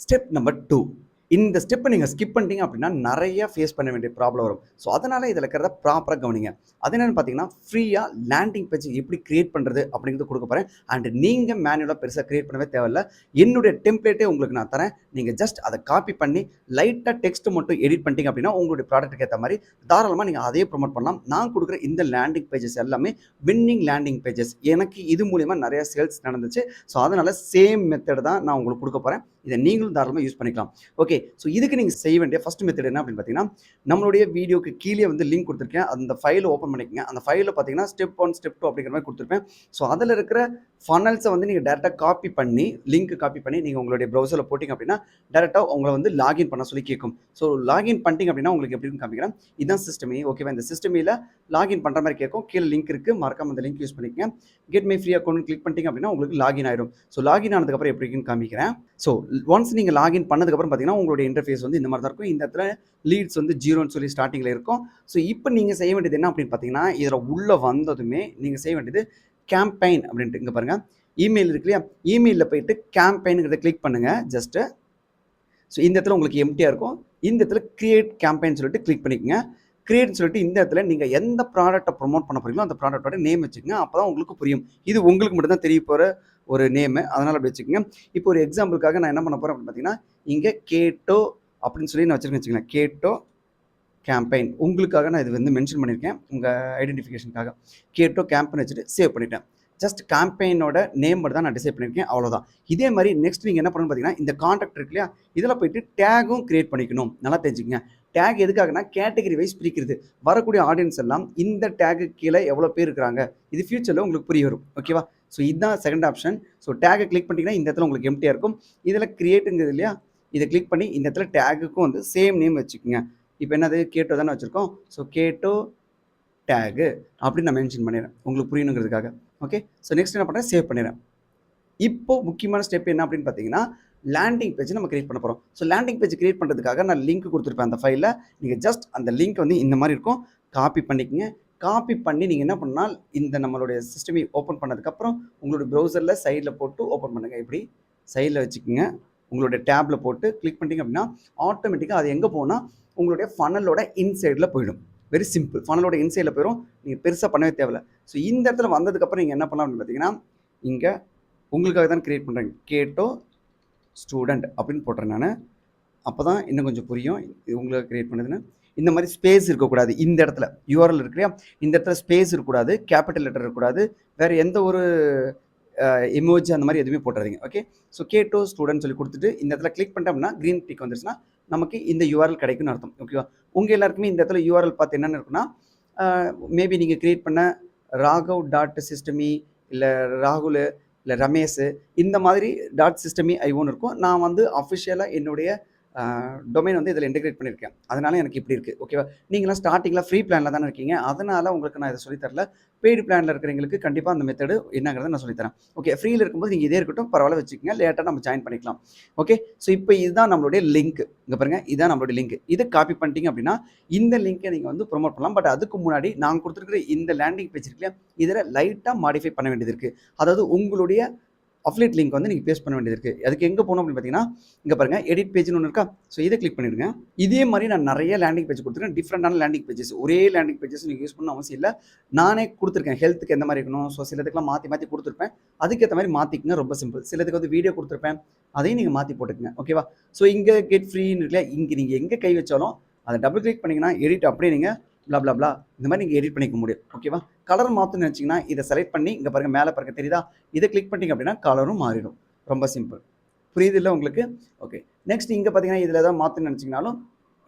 Step number 2. இந்த ஸ்டெப்பை நீங்கள் ஸ்கிப் பண்ணிட்டீங்க அப்படின்னா நிறைய ஃபேஸ் பண்ண வேண்டிய ப்ராப்ளம் வரும். ஸோ அதனால் இதில் இருக்கிறத ப்ராப்பராக கவனிங்க. அது என்னென்னு பார்த்தீங்கன்னா, ஃப்ரீயாக லேண்டிங் பேஜ் எப்படி கிரியேட் பண்ணுறது அப்படிங்கிறது கொடுக்க போகிறேன். அண்ட் நீங்கள் மேனுவலாக பெருசாக கிரியேட் பண்ணவே தேவையில்ல. என்னுடைய டெம்ப்ளேட்டே உங்களுக்கு நான் தரேன். நீங்கள் ஜஸ்ட் அதை காப்பி பண்ணி லைட்டாக டெக்ஸ்ட் மட்டும் எடிட் பண்ணிட்டீங்க அப்படின்னா உங்களுடைய ப்ராடக்ட்டுக்கு ஏற்ற மாதிரி தாராளமாக நீங்கள் அதையே ப்ரொமோட் பண்ணலாம். நான் கொடுக்குற இந்த லேண்டிங் பேஜஸ் எல்லாமே வின்னிங் லேண்டிங் பேஜஸ். எனக்கு இது மூலிமா நிறைய சேல்ஸ் நடந்துச்சு. ஸோ அதனால் சேம் மெத்தட் தான் நான் உங்களுக்கு கொடுக்க போகிறேன். இதை நீங்களும் தாராளமாக யூஸ் பண்ணிக்கலாம். ஓகே, ஸோ இதுக்கு நீங்கள் செய்ய வேண்டிய ஃபஸ்ட் மெத்தட் என்ன அப்படின்னு பார்த்தீங்கன்னா, நம்மளுடைய வீடியோக்கு கீழே வந்து லிங்க் கொடுத்துருக்கேன். அந்த ஃபைலை ஓப்பன் பண்ணிக்கங்க. அந்த ஃபைலில் பார்த்தீங்கன்னா ஸ்டெப் 1 ஸ்டெப் 2 அப்படிங்கிற மாதிரி கொடுத்துருப்பேன். ஸோ அதில் இருக்கிற ஃபனல்ஸை வந்து நீங்கள் டேரெக்டாக காப்பி பண்ணி லிங்க் காப்பி பண்ணி நீங்கள் உங்களுடைய ப்ரௌசரில் போட்டிங்க அப்படின்னா டேரெக்டாக உங்களை வந்து லாகின் பண்ண சொல்லி கேட்கும். ஸோ லாகின் பண்ணிட்டீங்க அப்படின்னா உங்களுக்கு எப்படின்னு காமிக்கிறேன். இதுதான் சிஸ்டமே. ஓகேவா? இந்த சிஸ்டமில் லாகின் பண்ணுற மாதிரி கேட்கும். கீழே லிங்க் இருக்குது, மறக்காம அந்த லிங்க் யூஸ் பண்ணிக்கங்க. Get my free account click பண்ணிட்டீங்க அப்படின்னா உங்களுக்கு லாகின் ஆயிடும். ஸோ லாகின் ஆனதுக்கப்புறம் எப்படின்னு காமிக்கிறேன். ஸோ ஒன்ஸ் நீங்கள் லாகின் பண்ணதுக்கப்புறம் பார்த்தீங்கன்னா உங்களுடைய இன்டர்ஃபேஸ் வந்து இந்த மாதிரி தான் இருக்கும். இந்த இடத்துல லீட்ஸ் வந்து 0ன்னு சொல்லி ஸ்டார்டிங்கில் இருக்கும். ஸோ இப்போ நீங்கள் செய்ய வேண்டியது என்ன அப்படின்னு பார்த்தீங்கன்னா, இதில் உள்ளே வந்ததுமே நீங்கள் செய்ய வேண்டியது கேம்பெயின் அப்படின்ட்டு இங்கே பாருங்கள், இமெயில் இருக்கு இல்லையா? இமெயிலில் போயிட்டு கேம்பெயினுங்கிறத கிளிக் பண்ணுங்கள். ஜஸ்ட்டு ஸோ இந்த இடத்துல உங்களுக்கு எம்டியாக இருக்கும். இந்த இடத்துல கிரியேட் கேம்பெயின் சொல்லிட்டு கிளிக் பண்ணிக்கோங்க. கிரியேட்னு சொல்லிட்டு இந்த இடத்துல நீங்கள் எந்த ப்ராடக்ட்டை ப்ரொமோட் பண்ண போகிறீங்களோ அந்த ப்ராடக்ட்டோட நேம் வச்சுக்கோங்க. அப்போ தான் உங்களுக்கு புரியும். இது உங்களுக்கு மட்டும் தான் தெரிய போகிற ஒரு நேமு, அதனால் அப்படி வச்சுக்கோங்க. இப்போ ஒரு எக்ஸாம்பிளுக்காக நான் என்ன பண்ண போகிறேன் அப்படின்னு பார்த்தீங்கன்னா, இங்கே கேட்டோ அப்படின்னு சொல்லி நான் வச்சுருக்கேன் வச்சுக்கோங்களேன். கேட்டோ கேம்பெயின் உங்களுக்காக நான் இது வந்து மென்ஷன் பண்ணியிருக்கேன், உங்கள் ஐடென்டிஃபிகேஷனுக்காக. கேட்டோ கேம்பெயின் வச்சுட்டு சேவ் பண்ணிட்டேன். ஜஸ்ட் கேம்பெயினோட நேம் மட்டும் தான் நான் டிசைட் பண்ணியிருக்கேன், அவ்வளோதான். இதே மாதிரி நெக்ஸ்ட் நீங்கள் என்ன பண்ணணும்னு பார்த்தீங்கன்னா, இந்த கான்டாக்ட் இருக்கு இல்லையா? இதில் போயிட்டு டேகும் கிரியேட் பண்ணிக்கணும். நல்லா தெரிஞ்சுக்கங்க. டேக் எதுக்காகனா கேட்டகரி வைஸ் பிரிக்கிறது. வரக்கூடிய ஆடியன்ஸ் எல்லாம் இந்த டேக்கு கீழே எவ்வளோ பேர் இருக்கிறாங்க, இது ஃபியூச்சரில் உங்களுக்கு புரிய வரும். ஓகேவா? ஸோ இதுதான் செகண்ட் ஆப்ஷன். ஸோ டேகை கிளிக் பண்ணிட்டீங்கன்னா இந்த இடத்துல உங்களுக்கு எம்டியாக இருக்கும். இதில் கிரியேட்டுங்கிறது இல்லையா? இதை கிளிக் பண்ணி இந்த இடத்துல டேகுக்கும் வந்து சேம் நேம் வச்சுக்கோங்க. இப்போ என்னது கேட்டோ தானே வச்சுருக்கோம். ஸோ கேட்டோ டேகு அப்படின்னு நான் மென்ஷன் பண்ணிடுறேன் உங்களுக்கு புரியணுங்கிறதுக்காக. ஓகே, ஸோ நெக்ஸ்ட் என்ன பண்ணுறேன், சேவ் பண்ணிடுறேன். இப்போ முக்கியமான ஸ்டெப் என்ன அப்படின்னு பார்த்தீங்கன்னா, லேண்டிங் பேஜ் நம்ம கிரியேட் பண்ண போகிறோம். ஸோ லேண்டிங் பேஜ் கிரியேட் பண்ணுறதுக்காக நான் லிங்க் கொடுத்துருப்பேன் அந்த ஃபைலில். நீங்கள் ஜஸ்ட் அந்த லிங்க் வந்து இந்த மாதிரி இருக்கும், காப்பி பண்ணிக்கங்க. காப்பி பண்ணி நீங்கள் என்ன பண்ணால் இந்த நம்மளுடைய சிஸ்டமை ஓப்பன் பண்ணதுக்கப்புறம் உங்களுடைய ப்ரௌசரில் சைடில் போட்டு ஓப்பன் பண்ணுங்கள். இப்படி சைடில் வச்சுக்கோங்க. உங்களுடைய டேப்பில் போட்டு கிளிக் பண்ணிட்டீங்க அப்படின்னா ஆட்டோமேட்டிக்காக அது எங்கே போனால் உங்களுடைய ஃபனலோட இன்சைடில் போயிடும். Very simple. ஃபனலோட இன்சைடில் போயிடும். நீங்கள் பெருசாக பண்ணவே தேவையில்லை. ஸோ இந்த இடத்துல வந்ததுக்கப்புறம் நீங்கள் என்ன பண்ணலாம் அப்படின்னு பார்த்தீங்கன்னா, இங்கே உங்களுக்காக தான் கிரியேட் பண்ணுறேன், கேட்டோ ஸ்டூடெண்ட் அப்படின்னு போட்டுறேன் நான். அப்போ தான் இன்னும் கொஞ்சம் புரியும் இது உங்களுக்கு கிரியேட் பண்ணதுன்னு. இந்த மாதிரி ஸ்பேஸ் இருக்கக்கூடாது. இந்த இடத்துல யூஆர்எல் இருக்கு இல்லையா? இந்த இடத்துல ஸ்பேஸ் இருக்கக்கூடாது, கேபிட்டல் லெட்டர் இருக்கக்கூடாது, வேறு எந்த ஒரு எமோஜி அந்த மாதிரி எதுவுமே போட்டுறாதீங்க. ஓகே, ஸோ கேட்டோ ஸ்டூடெண்ட் சொல்லி கொடுத்துட்டு இந்த இடத்துல கிளிக் பண்ணிட்டோம்னா க்ரீன் டிக் வந்துருச்சுன்னா நமக்கு இந்த யூஆர்எல் கிடைக்கும்னு அர்த்தம். ஓகேவா? உங்கள் எல்லாருக்குமே இந்த இடத்துல யூஆர்எல் பார்த்து என்னென்னு இருக்குன்னா, மேபி நீங்கள் கிரியேட் பண்ண ராகவ்.சிஸ்டமி இல்லை ராகுல் இல்லை ரமேஷ் இந்த மாதிரி .சிஸ்டமி ஐஓன்னு இருக்கும். நான் வந்து அஃபிஷியலாக என்னுடைய டொமைன் வந்து இதில் இன்டெகிரேட் பண்ணியிருக்கேன். அதனால் எனக்கு இப்படி இருக்குது. ஓகேவா? நீங்களாம் ஸ்டார்டிங்கில் ஃப்ரீ பிளானில் தானே இருக்கீங்க. அதனால் உங்களுக்கு நான் இதை சொல்லித்தரல. பெய்டு பிளானில் இருக்கிறவங்களுக்கு கண்டிப்பாக அந்த மெத்தடு என்னங்கிறத நான் சொல்லித்தரேன். ஓகே, ஃப்ரீயில் இருக்கும்போது நீங்கள் இதே இருக்கட்டும், பரவாயில்ல வச்சுக்கோங்க. லேட்டாக நம்ம ஜாயின் பண்ணிக்கலாம். ஓகே, ஸோ இப்போ இதுதான் நம்மளுடைய லிங்க். இங்கே பாருங்கள், இதுதான் நம்மளுடைய லிங்க். இதை காப்பி பண்ணிட்டீங்க அப்படின்னா இந்த லிங்க்கை நீங்கள் வந்து ப்ரொமோட் பண்ணலாம். பட் அதுக்கு முன்னாடி நான் கொடுத்துருக்கிற இந்த லேண்டிங் பேஜ் இருக்குல்லையா, இதில் லைட்டாக மாடிஃபை பண்ண வேண்டியது இருக்குது. அதாவது உங்களுடைய அஃபிலியேட் லிங்க் வந்து நீங்கள் பேஸ்ட் பண்ண வேண்டியது இருக்குது. அதுக்கு எங்கே போகணும் அப்படின்னு பார்த்தீங்கன்னா, இங்கே பாருங்கள் எடிட் பேஜ்னு ஒன்று இருக்கா? ஸோ இதை கிளிக் பண்ணிடுங்க. இதே மாதிரி நான் நிறைய லேண்டிங் பேஜ் கொடுத்துருக்கேன். டிஃப்ரெண்டான லேண்டிங் பேஜஸ். ஒரே லேண்டிங் பேஜஸ் நீங்கள் யூஸ் பண்ணணும் அவசியம் இல்லை. நானே கொடுத்துருக்கேன். ஹெல்த்துக்கு எந்த மாதிரி இருக்கணும், ஸோ சிலதுக்கெல்லாம் மாற்றி கொடுத்துருப்பேன். அதுக்கேற்ற மாதிரி மாற்றிக்குங்க. ரொம்ப சிம்பிள். சிலதுக்கு வந்து வீடியோ கொடுத்துருப்பேன், அதையும் நீங்கள் மாற்றி போட்டுக்குங்க. ஓகேவா? ஸோ இங்கே கெட் ஃப்ரீன்னு இருக்குல்ல, இங்கே நீங்கள் எங்கே கை வச்சாலும் அதை டபுள் கிளிக் பண்ணிங்கன்னா எடிட் அப்படியே நீங்கள் பிளா இந்த மாதிரி நீங்கள் எடிட் பண்ணிக்க முடியும். ஓகேவா? கலர் மாற்றணும்னு நினச்சிங்கன்னா இதை செலக்ட் பண்ணி இங்கே பாருங்கள் மேலே பாருங்க தெரியுதா? இதை கிளிக் பண்ணிட்டீங்க அப்படின்னா கலரும் மாறிடும். ரொம்ப சிம்பிள். புரியுது இல்லை உங்களுக்கு? ஓகே, நெக்ஸ்ட் இங்கே பார்த்தீங்கன்னா இதில் எதாவது மாற்றணும்னு நினச்சிங்கனாலும்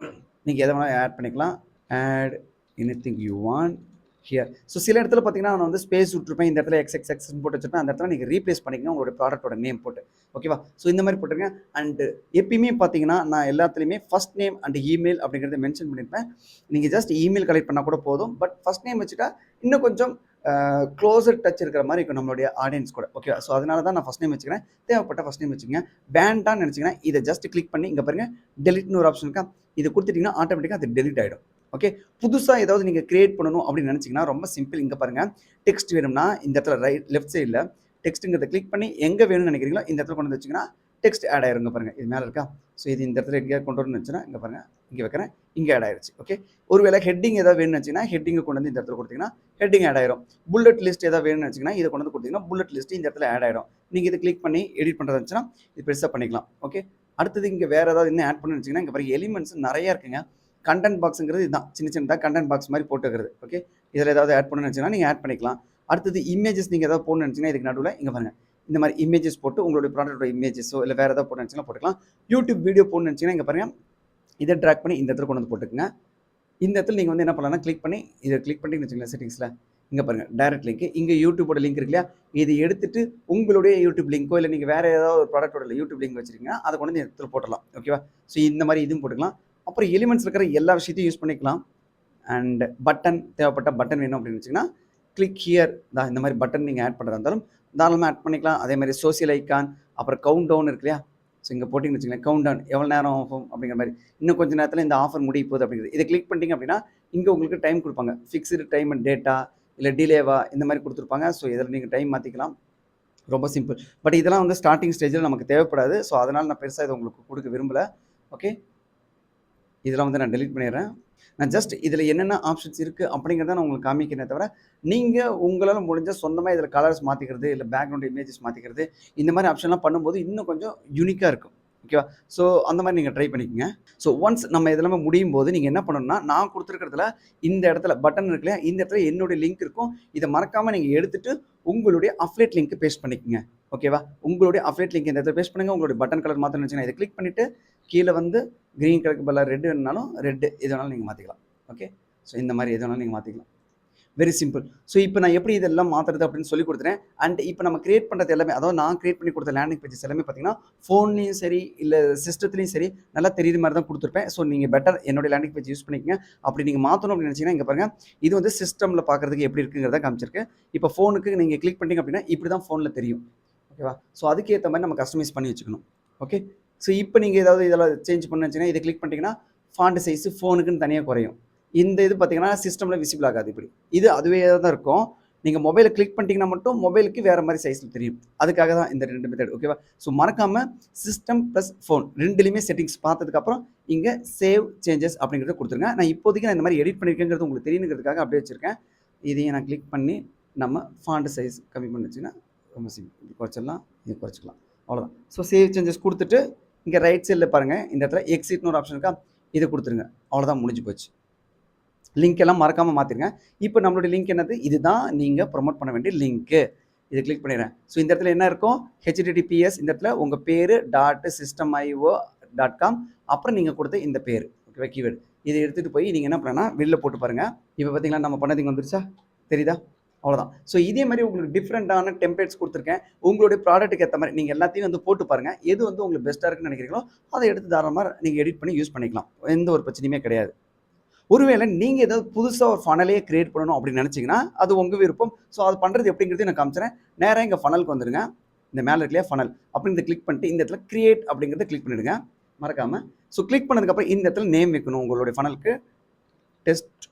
நீங்கள் எதை வேணால் ஆட் பண்ணிக்கலாம். Add anything you want here. So சில இடத்துல பார்த்தீங்கன்னா நான் வந்து ஸ்பேஸ் விட்டுருப்பேன். இந்த இடத்துல XXXன்னு போட்டு வச்சுருப்பேன். அந்த இடத்துல நீங்கள் ரீப்ளேஸ் பண்ணிக்கங்க உங்களோட ப்ராடக்ட்டோட நேம் போட்டு. ஓகேவா? ஸோ இந்த மாதிரி போட்டுருங்க. அண்டு எப்பயுமே பார்த்தீங்கன்னா நான் எல்லாத்துலேயுமே ஃபஸ்ட் நேம் அண்ட் இமெயில் அப்படிங்கிறத மென்ஷன் பண்ணியிருப்பேன். நீங்கள் ஜஸ்ட் இமெயில் கலெக்ட் பண்ணால் கூட போதும். பட் ஃபஸ்ட் நேம் வச்சுட்டா இன்னும் கொஞ்சம் க்ளோஸர் டச் இருக்கிற மாதிரி இருக்கும் நம்மளுடைய ஆடியன்ஸ் கூட. ஓகே, ஸோ அதனால தான் நான் ஃபஸ்ட் நேம் வச்சுக்கிறேன். தேவைப்பட்ட ஃபஸ்ட் நேம் வச்சுக்கோங்க. வேண்டான்னு நினச்சிங்கன்னா இதை ஜஸ்ட் கிளிக் பண்ணி இங்கே பாருங்கள் டெலிட்னு ஒரு ஆப்ஷன் இருக்கா? இது கொடுத்துட்டிங்கன்னா ஆட்டோமேட்டிக்காக அது டெலிட் ஆகிடும். ஓகே, புதுசாக ஏதாவது நீங்கள் கிரியேட் பண்ணணும் அப்படின்னு நினச்சிங்கன்னா ரொம்ப சிம்பிள். இங்கே பாருங்கள் டெக்ஸ்ட் வேணும்னா இந்த இடத்துல லெஃப்ட் சைடில் டெக்ஸ்ட்டுங்கிறத கிளிக் பண்ணி எங்கே வேணும்னு நினைக்கிறீங்களோ இந்த இடத்துல கொண்டு வந்து வச்சிங்கன்னா டெக்ஸ்ட் ஆட் ஆயிருங்க பாருங்கள், இது மேலே இருக்கா. ஸோ இது இந்த இடத்துல எங்கேயா கொண்டு வரணும்னு வச்சுன்னா இங்கே பாருங்கள், இங்கே வைக்கிறேன், இங்கே ஆட் ஆயிருச்சு. ஓகே, ஒருவேளை ஹெட்டிங் ஏதாவது வேணும்னு வச்சிங்கன்னா ஹெட்டிங்கை கொண்டு வந்து இந்த இடத்துல கொடுத்தீங்கன்னா ஹெட்டிங் ஆட் ஆயிரும். புல்லட் லிஸ்ட் ஏதாவது வேணும்னு வச்சிங்கன்னா இதை கொண்டு வந்து கொடுத்தீங்கன்னா புல்லட் லிஸ்ட் இந்த இடத்துல ஆட் ஆயிரும். நீங்கள் இதை கிளிக் பண்ணி எடிட் பண்ணுறது இருந்துச்சுன்னா இது பெருசாக பண்ணிக்கலாம். ஓகே, அடுத்தது இங்கே வேறு ஏதாவது இன்னும் ஆட் பண்ணணும்னு வச்சிங்கன்னா இங்கே பாருங்கள் எலிமெண்ட்ஸ் நிறையா இருக்குங்க. கண்டென்ட் பாக்ஸுங்கிறது இதுதான், சின்ன சின்னதாக கண்டென்ட் பாக்ஸ் மாதிரி போட்டுக்கிறது. ஓகே, இதில் ஏதாவது ஆட் பண்ணணும்னு வச்சிங்கன்னா நீங்கள் ஆட் பண்ணிக்கலாம். அடுத்தது இமேஜஸ் நீங்கள் ஏதாவது போடணும்னு நினச்சிங்கன்னா இதுக்கு நடுவில் இங்கே பாருங்கள் இந்த மாதிரி இமேஜஸ் போட்டு உங்களுடைய ப்ராடக்டோட இமேஜஸோ இல்லை வேறு ஏதாவது போட்டு நினச்சிங்கன்னா போட்டுக்கலாம். யூடியூப் வீடியோ போடணும்னு நினச்சிங்கன்னா இங்கே பாருங்கள் இதை ட்ராக் பண்ணி இந்த இடத்துல கொண்டு வந்து போட்டுக்குங்க. இந்த இடத்துல நீங்கள் வந்து என்ன பண்ணலாம்னா கிளிக் பண்ணி இதை கிளிக் பண்ணிங்கன்னு வச்சுக்கலாம் செட்டிங்ஸில். இங்கே பாருங்கள் டைரக்ட் லிங்க், இங்கே யூடியூபோட லிங்க் இருக்கு இல்லையா, இதை எடுத்துட்டு உங்களுடைய யூடியூப் லிங்கோ இல்லை நீங்கள் வேறு ஏதாவது ஒரு ப்ராடக்டோட யூடியூப் லிங்க் வச்சிருக்கீங்கன்னா அதை கொண்டு வந்து இந்த இடத்துல போட்டலாம். ஓகேவா, ஸோ இந்த மாதிரி இதுவும் போட்டுக்கலாம். அப்புறம் எலிமெண்ட்ஸ் இருக்கிற எல்லா விஷயத்தையும் யூஸ் பண்ணிக்கலாம். அண்ட் பட்டன் தேவைப்பட்ட பட்டன் வேணும் அப்படின்னு வச்சிங்கன்னா கிளிக் ஹியர் தான், இந்த மாதிரி பட்டன் நீங்கள் ஆட் பண்ணுறதா இருந்தாலும் தாராளமாக ஆட் பண்ணிக்கலாம். அதே மாதிரி சோசியல் ஐக்கான், அப்புறம் கவுண்ட் டவுன் இருக்கு இல்லையா, ஸோ இங்கே போட்டிங்கன்னு வச்சுக்கலாம் கவுண்ட் டவுன் எவ்வளோ நேரம் ஆகும் அப்படிங்கிற மாதிரி, இன்னும் கொஞ்சம் நேரத்தில் இந்த ஆஃபர் முடிய போகுது அப்படிங்கிறது. இதை கிளிக் பண்ணிட்டீங்க அப்படின்னா இங்கே உங்களுக்கு டைம் கொடுப்பாங்க, ஃபிக்ஸ்டு டைம் அண்ட் டேட்டா இல்லை டிலேவா இந்த மாதிரி கொடுத்துருப்பாங்க. ஸோ இதில் நீங்கள் டைம் மாற்றிக்கலாம், ரொம்ப சிம்பிள். பட் இதெல்லாம் வந்து ஸ்டார்டிங் ஸ்டேஜில் நமக்கு தேவைப்படாது. ஸோ அதனால் நான் பெருசாக இதை உங்களுக்கு கொடுக்க விரும்பலை. ஓகே, இதெல்லாம் வந்து நான் டெலிட் பண்ணிடுறேன். நான் ஜஸ்ட் இதில் என்னென்ன ஆப்ஷன்ஸ் இருக்குது அப்படிங்கிறத நான் உங்களுக்கு காமிக்கிறேன் தவிர நீங்கள் உங்களால் முடிஞ்ச சொந்தமாக இதில் கலர்ஸ் மாற்றிக்கிறது இல்லை பேக்ரவுண்ட் இமேஜஸ் மாற்றிக்கிறது இந்த மாதிரி ஆப்ஷன்லாம் பண்ணும்போது இன்னும் கொஞ்சம் யூனிக்காக இருக்கும். ஓகேவா, ஸோ அந்த மாதிரி நீங்கள் ட்ரை பண்ணிக்கோங்க. ஸோ ஒன்ஸ் நம்ம இதெல்லாமே முடியும் போது நீங்கள் என்ன பண்ணணும்னா நான் கொடுத்துருக்கிறதுல இந்த இடத்துல பட்டன் இருக்கு இல்லையா, இந்த இடத்துல என்னுடைய லிங்க் இருக்கும். இதை மறக்காமல் நீங்கள் எடுத்துகிட்டு உங்களுடைய அஃப்லேட் லிங்க் பேஸ்ட் பண்ணிக்கோங்க. ஓகேவா, உங்களுடைய அஃப்லேட் லிங்க் இந்த இடத்துல பேஸ்ட் பண்ணுங்கள். உங்களுடைய பட்டன் கலர் மாற்றணும்னு வச்சுன்னா இதை கிளிக் பண்ணிவிட்டு கீழே வந்து க்ரீன் கலருக்கு பதிலாக ரெட் வேணுனாலும் ரெட்டு எது வேணாலும் நீங்கள் மாற்றிக்கலாம். ஓகே, ஸோ இந்த மாதிரி எது வேணாலும் நீங்கள் மாற்றிக்கலாம், வெரி சிம்பிள். ஸோ இப்போ நான் எப்படி இதெல்லாம் மாற்றுறது அப்படின்னு சொல்லி கொடுத்துறேன். அண்ட் இப்போ நம்ம கிரியேட் பண்ணுறது எல்லாமே, அதாவது நான் கிரியேட் பண்ணி கொடுத்த லேண்டிங் பேஜஸ் எல்லாமே பார்த்தீங்கன்னா ஃபோன்லேயும் சரி இல்லை சிஸ்டத்துலையும் சரி நல்லா தெரியுற மாதிரி தான் கொடுத்துருப்பேன். ஸோ நீங்கள் பெட்டர் என்னுடைய லேண்டிங் பேஜ் யூஸ் பண்ணிக்கங்க. அப்படி நீங்கள் மாற்றணும் அப்படின்னு நினச்சிங்கன்னா இங்கே பாருங்கள், இது வந்து சிஸ்டமில் பார்க்குறதுக்கு எப்படி இருக்குங்கிறத காமிச்சிருக்கு. இப்போ ஃபோனுக்கு நீங்கள் கிளிக் பண்ணிங்க அப்படின்னா இப்படி தான் ஃபோனில் தெரியும். ஓகேவா, ஸோ அதுக்கேற்ற மாதிரி நம்ம கஸ்டமைஸ் பண்ணி வச்சுக்கணும். ஓகே, ஸோ இப்போ நீங்கள் ஏதாவது இதெல்லாம் சேஞ்ச் பண்ண வச்சுன்னா இதை கிளிக் பண்ணிட்டீங்கன்னா ஃபாண்ட் சைஸு ஃபோனுக்குன்னு தனியாக குறையும். இந்த இது பார்த்தீங்கன்னா சிஸ்டமில் விசிபிள் ஆகாது. இப்படி இது அதுவே தான் இருக்கும். நீங்கள் மொபைலை கிளிக் பண்ணிட்டீங்கன்னா மட்டும் மொபைலுக்கு வேறு மாதிரி சைஸில் தெரியும். அதுக்காக தான் இந்த 2 மெத்தட். ஓகேவா, ஸோ மறக்காமல் சிஸ்டம் ப்ளஸ் ஃபோன் ரெண்டுலேயுமே செட்டிங்ஸ் பார்த்ததுக்கப்புறம் இங்கே சேவ் சேஞ்சஸ் அப்படிங்கிறத கொடுத்துருங்க. நான் இப்போதைக்கு நான் இந்த மாதிரி எடிட் பண்ணியிருக்கேங்கிறது உங்களுக்கு தெரியணுங்கிறதுக்காக அப்படியே வச்சுருக்கேன். இதையும் நான் கிளிக் பண்ணி நம்ம ஃபாண்ட் சைஸ் கம்மி பண்ணி வச்சுன்னா ரொம்ப சிம்பிள். இது குறைச்சிடலாம், இது குறைச்சிக்கலாம், அவ்வளோதான். ஸோ சேவ் சேஞ்சஸ் கொடுத்துட்டு இங்கே ரைட் சைடில் பாருங்கள், இந்த இடத்துல எக்ஸிட்னு ஒரு ஆப்ஷன் இருக்கா, இதை கொடுத்துருங்க. அவ்வளோதான், முடிஞ்சு போச்சு. லிங்க் எல்லாம் மறக்காமல் மாற்றிருங்க. இப்போ நம்மளுடைய லிங்க் என்னது, இதுதான் நீங்கள் ப்ரொமோட் பண்ண வேண்டிய லிங்க்கு. இதை கிளிக் பண்ணிடுறேன். ஸோ இந்த இடத்துல என்ன இருக்கும், HTTPS இந்த இடத்துல உங்கள் பேர் .systemio.com அப்புறம் நீங்கள் கொடுத்த இந்த பேர். ஓகேவா, கீவேர்டு இதை எடுத்துகிட்டு போய் நீங்கள் என்ன பண்ணனா வெளில போட்டு பாருங்கள். இப்போ பார்த்தீங்களா நம்ம பண்ணது இங்கே வந்துருச்சா, தெரியுதா, அவ்வளோதான். ஸோ இதே மாதிரி உங்களுக்கு டிஃப்ரெண்ட்டான டெம்ப்ளேட்ஸ் கொடுத்துருக்கேன். உங்களுடைய ப்ராடக்ட்டுக்கு ஏற்ற மாதிரி நீங்கள் எல்லாத்தையும் வந்து போட்டு பாருங்கள். எது வந்து உங்களுக்கு பெஸ்ட்டாக இருக்குன்னு நினைக்கிறீங்களோ அதை எடுத்து தாராளமாக நீங்கள் எடிட் பண்ணி யூஸ் பண்ணிக்கலாம். எந்த ஒரு பிரச்சனையுமே கிடையாது. ஒருவேளை நீங்கள் ஏதாவது புதுசாக ஒரு ஃபனலையே கிரியேட் பண்ணணும் அப்படின்னு நினச்சிங்கன்னா அது உங்கள் விருப்பம். ஸோ அது பண்ணுறது எப்படிங்கிறது நான் காமிச்சிறேன். நேராக இங்கே ஃபனலுக்கு வந்துடுங்க. இந்த மேலே இருக்கலையா ஃபனல் அப்படின்னு கிளிக் பண்ணிட்டு இந்த இடத்துல கிரியேட் அப்படிங்கிறத கிளிக் பண்ணிவிடுங்க மறக்காமல். ஸோ கிளிக் பண்ணதுக்கப்புறம் இந்த இடத்துல நேம் வைக்கணும். உங்களுடைய ஃபனலுக்கு டெஸ்ட்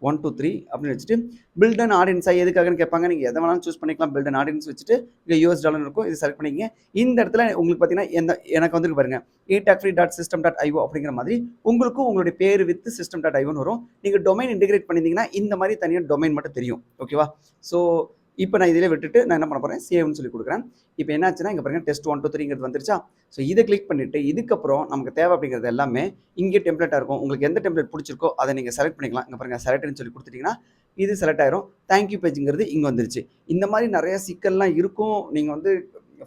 1 2 3 அப்படின்னு வச்சுட்டு பில்ட் அண்ட் ஆடியன்ஸாக எதுக்காகன்னு கேட்பாங்க. நீங்கள் எதை வேணாலும் சூஸ் பண்ணிக்கலாம். பில்ட் அண்ட் ஆடியன்ஸ் வச்சுட்டு இங்கே $US இருக்கும், இது செலக்ட் பண்ணிக்கங்க. இந்த இடத்துல உங்களுக்கு பார்த்தீங்கன்னா எனக்கு வந்துருக்கு பாருங்கள், etagfree.system.io அப்படிங்கிற மாதிரி உங்களுக்கும் உங்களுடைய பேர் வித் system.ioன்னு வரும். நீங்கள் டொமைன் இன்டிகிரேட் பண்ணியிருந்தீங்கன்னா இந்த மாதிரி தனியாக டொமைன் மட்டும் தெரியும். ஓகேவா, ஸோ இப்போ நான் இதில் விட்டுட்டு நான் என்ன பண்ண போகிறேன், சேவ்னு சொல்லி கொடுக்குறேன். இப்போ என்னாச்சுன்னா இங்கே பாருங்கள் டெஸ்ட் 1 2 3ங்கிறது வந்துருச்சா. ஸோ இதை கிளிக் பண்ணிவிட்டு இதுக்கப்புறம் நமக்கு தேவை அப்படிங்கிறது எல்லாமே இங்கே டெம்ப்ளேட்டாக இருக்கும். உங்களுக்கு எந்த டெம்ப்ளேட் பிடிச்சிருக்கோ அதை நீங்கள் செலக்ட் பண்ணிக்கலாம். இங்கே பாருங்கள் செலக்ட்னு சொல்லி கொடுத்துட்டிங்கன்னா இது செலக்ட் ஆயிரும். தேங்க்யூ பேஜுங்கிறது இங்கே வந்துருச்சு. இந்த மாதிரி நிறைய சிக்கல்லாம் இருக்கும். நீங்கள் வந்து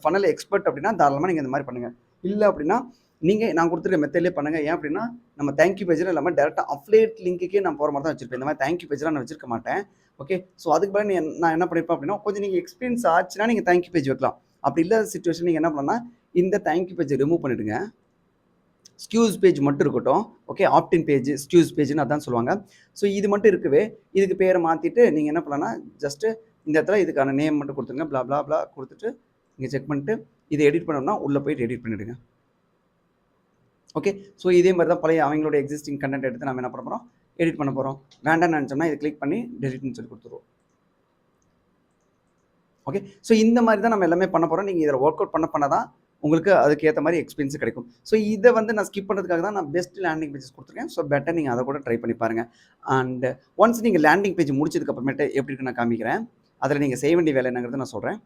ஃபனல் எக்ஸ்பர்ட் அப்படின்னா தாராளமாக நீங்கள் இந்த மாதிரி பண்ணுங்கள். இல்லை அப்படின்னா நீங்கள் நான் கொடுத்துருக்க மெத்தட்லேயே பண்ணுங்கள். ஏன் அப்படின்னா நம்ம தேங்க்யூ பேஜில் இல்லாமல் டேரெக்டாக அஃப்லேட் லிங்க்குக்கே நான் போகிற மாதிரி தான் வச்சுருப்பேன். இந்த மாதிரி தேங்க்யூ பேஜெலாம் நான் வச்சிருக்க மாட்டேன். ஓகே, ஸோ அதுக்கு பதில் நான் என்ன பண்ணியிருப்பேன் அப்படின்னா கொஞ்சம் நீங்கள் எக்ஸ்பீரியன்ஸ் ஆச்சுன்னா நீங்கள் தேங்க்யூ பேஜ் வைக்கலாம். அப்படி இல்லாத சிச்சுவேஷன் நீங்கள் என்ன பண்ணலாம்னா இந்த தேங்க்யூ பேஜை ரிமூவ் பண்ணிவிடுங்க. ஸ்கியூஸ் பேஜ் மட்டும் இருக்கட்டும். ஓகே, ஆப்டின் பேஜ் ஸ்கியூஸ் பேஜ்னு அதான் சொல்லுவாங்க. ஸோ இது மட்டும் இருக்கவே இதுக்கு பேரை மாற்றிட்டு நீங்கள் என்ன பண்ணலாம்னா ஜஸ்ட்டு இந்த இடத்துல இதுக்கான நேம் மட்டும் கொடுத்துருங்க. ப்ளா ப்ளா ப்ளா கொடுத்துட்டு இங்கே செக் பண்ணிட்டு இதை எடிட் பண்ணோம்னா உள்ளே போயிட்டு எடிட் பண்ணிவிடுங்க. ஓகே, ஸோ இதே மாதிரி தான் பழைய அவங்களோட எக்ஸிஸ்டிங் கண்டென்ட் எடுத்து நம்ம என்ன பண்ண போகிறோம், எடிட் பண்ண போகிறோம். வேண்டாம்னு நினச்சோம்னா இதை கிளிக் பண்ணி டெலிட்னு சொல்லி கொடுத்துருவோம். ஓகே, ஸோ இந்த மாதிரி தான் நம்ம எல்லாமே பண்ண போகிறோம். நீங்கள் இதில் ஒர்க் அவுட் பண்ண தான் உங்களுக்கு அதுக்கு ஏற்ற மாதிரி எக்ஸ்பீரியன்ஸ் கிடைக்கும். ஸோ இதை வந்து நான் ஸ்கிப் பண்ணுறதுக்காக தான் நான் பெஸ்ட் லேண்டிங் பேஜஸ் கொடுத்துருக்கேன். ஸோ பெட்டர் நீங்கள் அதை கூட ட்ரை பண்ணி பாருங்கள். அண்ட் ஒன்ஸ் நீங்கள் லேண்டிங் பேஜ் முடிச்சதுக்கு அப்புறமேட்டு எப்படி இருக்குன்னு நான் காமிக்கிறேன். அதில் நீங்கள் செய்ய வேண்டிய வேலை என்னங்கிறத நான் சொல்கிறேன்.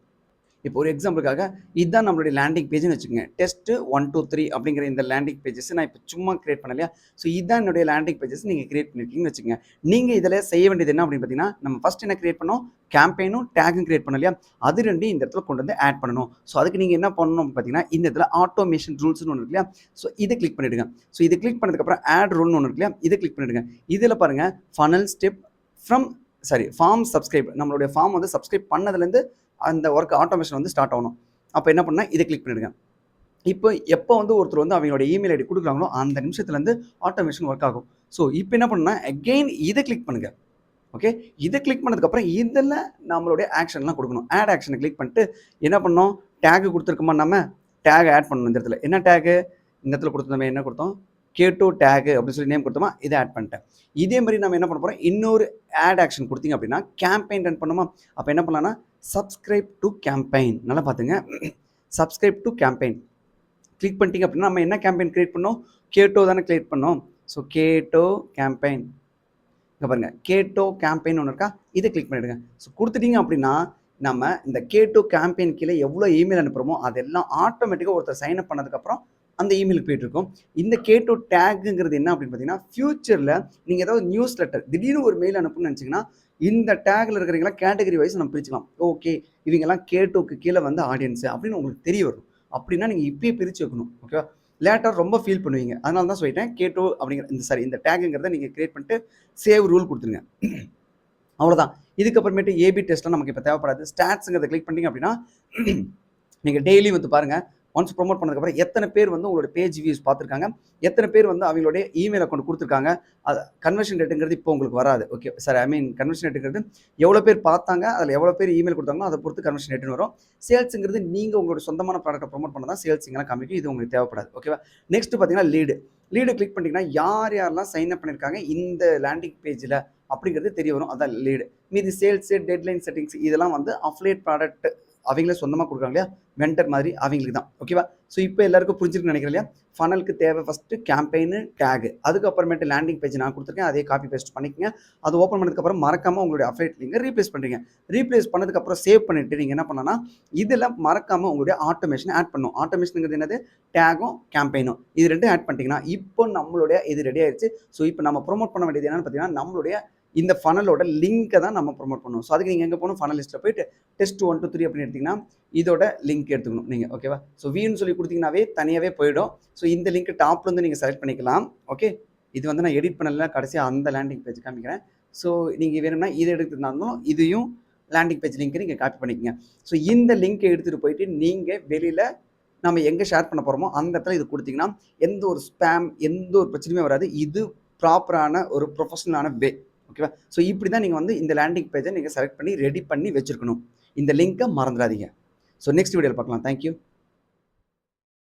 இப்போ ஒரு எக்ஸாம்பிளுக்காக இதுதான் நம்மளுடைய லேண்டிங் பேஜ்னு வச்சுக்கோங்க. டெஸ்ட் 1 2 3 அப்படிங்கிற இந்த லேண்டிங் பேஜஸ் நான் இப்போ சும்மா கிரியேட் பண்ணலையா. ஸோ இதுதான் என்னுடைய லேண்டிங் பேஜஸ் நீங்கள் கிரியேட் பண்ணியிருக்கீங்கன்னு வச்சுக்கோங்க. நீங்கள் இதில் செய்ய வேண்டியது என்ன அப்படின்னு பார்த்தீங்கன்னா, நம்ம ஃபர்ஸ்ட் என்ன கிரியேட் பண்ணோம், கேம்பெயினும் டேகும் கிரியேட் பண்ணோம் இல்லையா. அது ரெண்டையும் இந்த இடத்துல கொண்டு வந்து ஆட் பண்ணணும். ஸோ அதுக்கு நீங்கள் என்ன பண்ணணும் பார்த்தீங்கன்னா, இந்த இடத்துல ஆட்டோமேஷன் ரூல்ஸ்னு ஒன்று இருக்கு இல்லையா. ஸோ இதை கிளிக் பண்ணிவிடுங்க. ஸோ இது கிளிக் பண்ணதுக்கப்புறம் ஆட் ரூல்னு ஒன்று இருக்கு இல்லையா, இதை கிளிக் பண்ணிவிடுங்க. இதில் பாருங்கள் ஃபனல் ஸ்டெப் ஃபார்ம் சப்ஸ்கிரைப், நம்மளுடைய ஃபார்ம் வந்து சப்ஸ்கிரைப் பண்ணதுலேருந்து அந்த ஒர்க் ஆட்டோமேஷன் வந்து ஸ்டார்ட் ஆகணும். அப்போ என்ன பண்ணால் இதை கிளிக் பண்ணிடுங்க. இப்போ எப்போ வந்து ஒருத்தர் வந்து அவங்களோட இமெயில் ஐடி கொடுக்குறாங்களோ அந்த நிமிஷத்துலேருந்து ஆட்டோமேஷன் ஒர்க் ஆகும். ஸோ இப்போ என்ன பண்ணணும்னா அகெயின் இதை கிளிக் பண்ணுங்கள். ஓகே, இதை கிளிக் பண்ணதுக்கப்புறம் இதில் நம்மளுடைய ஆக்ஷன்லாம் கொடுக்கணும். ஆட் ஆக்ஷனை கிளிக் பண்ணிட்டு என்ன பண்ணோம், டேகு கொடுத்துருக்கோமா, நம்ம டேக் ஆட் பண்ணணும். இந்த இடத்துல என்ன டேகு, இந்த இடத்துல கொடுத்தோமே என்ன கொடுத்தோம், K2 டேகு அப்படின்னு சொல்லி நேம் கொடுத்தோமா, இதை ஆட் பண்ணிட்டேன். இதே மாதிரி நம்ம என்ன பண்ண போகிறோம், இன்னொரு ஆட் ஆக்ஷன் கொடுத்தீங்க அப்படின்னா கேம்பெயின் ரன் பண்ணுமா. அப்போ என்ன பண்ணலாம்னா சப்ஸ்கிரைப் டு கேம்பெயின், நல்லா பார்த்துங்க, சப்ஸ்கிரைப் டு கேம்பெயின் கிளிக் பண்ணிட்டீங்க அப்படின்னா நம்ம என்ன கேம்பெயின் கிரியேட் பண்ணோம், K2 தானே கிரியேட் பண்ணோம். ஸோ K2 கேம்பெயின், இங்கே பாருங்கள் K2 கேம்பெயின் ஒன்று இருக்கா, இதை கிளிக் பண்ணிவிடுங்க. ஸோ கொடுத்துட்டீங்க அப்படின்னா நம்ம இந்த K2 கேம்பெயின் கீழே எவ்வளோ இமெயில் அனுப்புகிறோமோ அதெல்லாம் ஆட்டோமேட்டிக்காக ஒருத்தர் சைன் அப் பண்ணதுக்கப்புறம் அந்த இமெயிலுக்கு போயிட்டுருக்கும். இந்த K2 டேக்குங்கிறது என்ன அப்படின்னு பார்த்தீங்கன்னா, ஃபியூச்சரில் நீங்கள் ஏதாவது நியூஸ் லெட்டர் திடீர்னு ஒரு மெயில் அனுப்புன்னு நினச்சிங்கன்னா இந்த டேக்கில் இருக்கிறீங்களா கேட்டகரி வைஸ் நம்ம பிரிச்சுக்கலாம். ஓகே, இவங்கெல்லாம் K2க்கு கீழே வந்து ஆடியன்ஸு அப்படின்னு உங்களுக்கு தெரிய வரும். அப்படின்னா நீங்கள் இப்பயே பிரித்து வைக்கணும். ஓகேவா, லேட்டர் ரொம்ப ஃபீல் பண்ணுவீங்க. அதனால தான் சொல்லிட்டேன் K2 அப்படிங்கிற இந்த டேக்குங்கிறத நீங்கள் கிரியேட் பண்ணிட்டு சேவ் ரூல் கொடுத்துருங்க. அவ்வளோதான். இதுக்கப்புறமேட்டு ஏபி டெஸ்ட்லாம் நமக்கு இப்போ தேவைப்படாது. ஸ்டாட்ஸுங்கிறத கிளிக் பண்ணிங்க அப்படின்னா நீங்கள் டெய்லி வந்து பாருங்கள், ஒன்ஸ் ப்ரொமோட் பண்ணதுக்கப்புறம் எத்தனை பேர் வந்து உங்களோட பேஜ் வியூஸ் பார்த்துருக்காங்க, எத்தனை பேர் வந்து அவங்களுடைய இமெயில் அக்கௌண்ட் கொடுத்துருக்காங்க. அது கன்வர்ஷன் ரேட்டுங்கிறது இப்போ உங்களுக்கு வராது. ஓகே சார், கன்வர்ஷன் ரேட்டுங்கிறது எவ்வளோ பேர் பார்த்தாங்க, அதில் எவ்வளோ பேர் இமெயில் கொடுத்தாங்களோ அதை பொறுத்து கன்வர்ஷன் ரேட்டுன்னு வரும். சேல்ஸுங்கிறது நீங்கள் உங்களோட சொந்தமான ப்ராடக்ட்டை ப்ரொமோட் பண்ண தான் சேல்ஸ் இங்கெல்லாம் காமிக்கும். இது உங்களுக்கு தேவைப்படாது. ஓகேவா. நெக்ஸ்ட் பார்த்தீங்கன்னா லீடு கிளிக் பண்ணிட்டீங்கன்னா யாரெல்லாம் சைன் அப் பண்ணியிருக்காங்க இந்த லேண்டிங் பேஜில் அப்படிங்கிறது தெரிய வரும். அதான் லீடு. மீதி சேல்ஸு, டெட்லைன் செட்டிங்ஸ் இதெல்லாம் வந்து அஃபிலியேட் ப்ராடக்ட் அவங்களே சொந்தமாக கொடுக்குறாங்க இல்லையா, வெண்டர் மாதிரி அவங்களுக்கு தான். ஓகேவா. ஸோ இப்போ எல்லாருக்கும் புரிஞ்சிருக்குன்னு நினைக்கிறேன் இல்லையா. ஃபனலுக்கு தேவை ஃபஸ்ட்டு கேம்பெயின் டேகு, அதுக்கப்புறமேட்டு லேண்டிங் பேஜ் நான் கொடுத்துருக்கேன், அதே காப்பி பேஸ்ட் பண்ணிக்கங்க. அது ஓப்பன் பண்ணதுக்கப்புறம் மறக்காமல் உங்களுடைய அஃபிலியேட் லிங்கை ரீப்ளேஸ் பண்ணுறீங்க. ரீப்ளேஸ் பண்ணதுக்கப்புறம் சேவ் பண்ணிவிட்டு நீங்கள் என்ன பண்ணலாம்னா இதில் மறக்காமல் உங்களுடைய ஆட்டோமேஷன் ஆட் பண்ணணும். ஆட்டோமேஷனுங்கிறது என்னது, டேகும் கேம்பெயினும், இது ரெண்டும் ஆட் பண்ணிட்டீங்கன்னா இப்போ நம்மளுடைய இது ரெடி ஆயிடுச்சு. ஸோ இப்போ நம்ம ப்ரொமோட் பண்ண வேண்டியது என்னென்னு பார்த்தீங்கன்னா நம்மளுடைய இந்த ஃபனலோட லிங்கை தான் நம்ம ப்ரொமோட் பண்ணணும். ஸோ அதுக்கு நீங்கள் எங்கே போகணும், ஃபனல் லிஸ்ட்டில் போயிட்டு டெஸ்ட் 1 2 3 அப்படின்னு எடுத்திங்கன்னா இதோட லிங்க் எடுத்துக்கணும் நீங்கள். ஓகேவா. ஸோ வின்னு சொல்லி கொடுத்தீங்கன்னாவே தனியாகவே போயிடும். ஸோ இந்த லிங்க் டாப்லேருந்து நீங்கள் செலக்ட் பண்ணிக்கலாம். ஓகே, இது வந்து நான் எடிட் பண்ணல, கடைசியாக அந்த லேண்டிங் பேஜ் காமிக்கிறேன். ஸோ நீங்கள் வேணும்னா இதை எடுத்துருந்தாலும் இதையும் லேண்டிங் பேஜ் லிங்க்கை நீங்கள் காப்பி பண்ணிக்கங்க. ஸோ இந்த லிங்க்கை எடுத்துகிட்டு போயிட்டு நீங்கள் வெளியில் நம்ம எங்கே ஷேர் பண்ண போகிறோமோ அந்த இடத்துல இது கொடுத்தீங்கன்னா எந்த ஒரு ஸ்பேம் எந்த ஒரு பிரச்சனையுமே வராது. இது ப்ராப்பரான ஒரு ப்ரொஃபஷனலான வே. ஓகேவா. ஸோ இப்படி தான் நீங்கள் வந்து இந்த லேண்டிங் பேஜை நீங்கள் செலக்ட் பண்ணி ரெடி பண்ணி வச்சுருக்கணும். இந்த லிங்க்கை மறந்துடாதீங்க. ஸோ நெக்ஸ்ட் வீடியோவில் பார்க்கலாம். தேங்க்யூ.